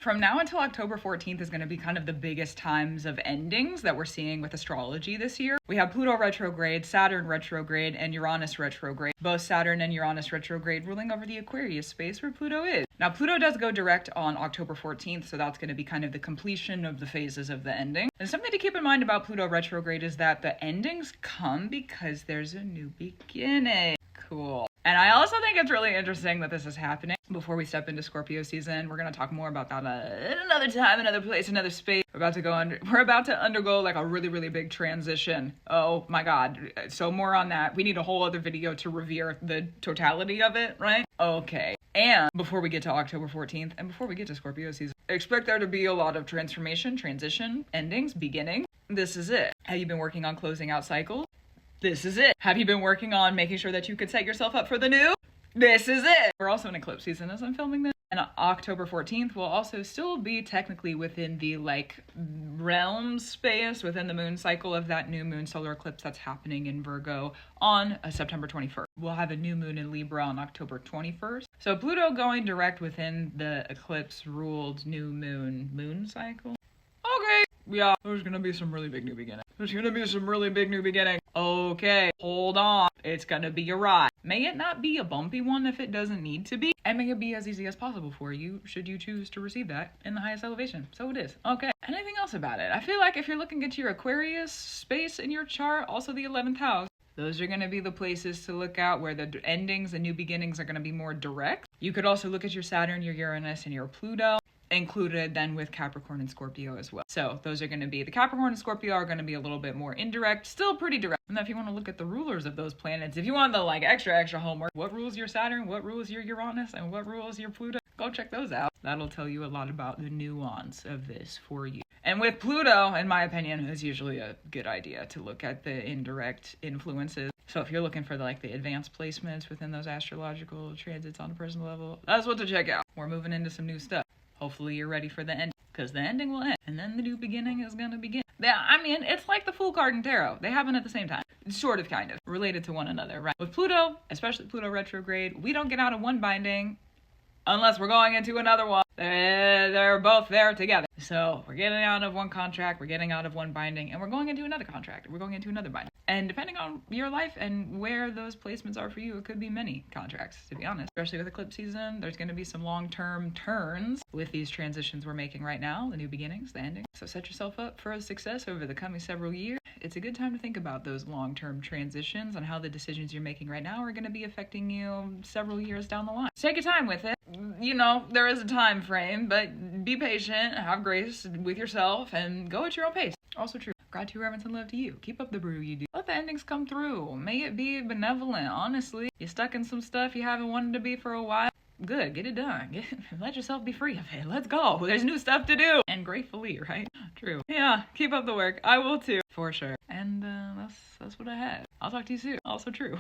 From now until October 14th is going to be kind of the biggest times of endings that we're seeing with astrology this year. We have Pluto retrograde, Saturn retrograde, and Uranus retrograde. Both Saturn and Uranus retrograde ruling over the Aquarius space where Pluto is. Now, Pluto does go direct on October 14th, so that's going to be kind of the completion of the phases of the ending. And something to keep in mind about Pluto retrograde is that the endings come because there's a new beginning. Cool. And I also think it's really interesting that this is happening before we step into Scorpio season. We're going to talk more about that at another time, another place, another space. We're about to undergo like a really, really big transition. Oh my God. So more on that. We need a whole other video to revere the totality of it, right? Okay. And before we get to October 14th and before we get to Scorpio season, expect there to be a lot of transformation, transition, endings, beginning. This is it. Have you been working on closing out cycles? This is it. Have you been working on making sure that you could set yourself up for the new? This is it. We're also in eclipse season as I'm filming this. And October 14th will also still be technically within the realm space within the moon cycle of that new moon solar eclipse that's happening in Virgo on September 21st. We'll have a new moon in Libra on October 21st. So Pluto going direct within the eclipse ruled new moon cycle. Okay. Yeah, there's gonna be some really big new beginning. Okay, hold on. It's gonna be a ride. May it not be a bumpy one if it doesn't need to be, and may it be as easy as possible for you should you choose to receive that in the highest elevation. So it is. Okay. Anything else about it? I feel like if you're looking at your Aquarius space in your chart, also the 11th house, those are going to be the places to look out where the endings and new beginnings are going to be more direct. You could also look at your Saturn, your Uranus, and your Pluto, included then with Capricorn and Scorpio as well. So those are going to be, the Capricorn and Scorpio are going to be a little bit more indirect, still pretty direct. And then if you want to look at the rulers of those planets, if you want the extra homework, what rules your Saturn, what rules your Uranus, and what rules your Pluto, go check those out. That'll tell you a lot about the nuance of this for you. And with Pluto, in my opinion, it's usually a good idea to look at the indirect influences. So if you're looking for the advanced placements within those astrological transits on a personal level, that's what to check out. We're moving into some new stuff. Hopefully you're ready for the end, because the ending will end, and then the new beginning is gonna begin. Yeah, I mean, it's like the Fool card and Tarot. They happen at the same time. Sort of, kind of, related to one another, right? With Pluto, especially Pluto retrograde, we don't get out of one binding unless we're going into another one. They're both there together. So we're getting out of one contract, we're getting out of one binding, and we're going into another contract. We're going into another binding. And depending on your life and where those placements are for you, it could be many contracts, to be honest. Especially with eclipse season, there's going to be some long-term turns with these transitions we're making right now, the new beginnings, the endings. So set yourself up for success over the coming several years. It's a good time to think about those long-term transitions and how the decisions you're making right now are going to be affecting you several years down the line. Take your time with it. You know, there is a time frame, but be patient, have grace with yourself, and go at your own pace. Also true. Gratitude, reverence, and love to you. Keep up the brew you do. Let the endings come through. May it be benevolent, honestly. You're stuck in some stuff you haven't wanted to be for a while. Good, get it done. Let yourself be free of it. Let's go. There's new stuff to do. And gratefully, right? True. Yeah, keep up the work. I will too. For sure. And that's what I had. I'll talk to you soon. Also true.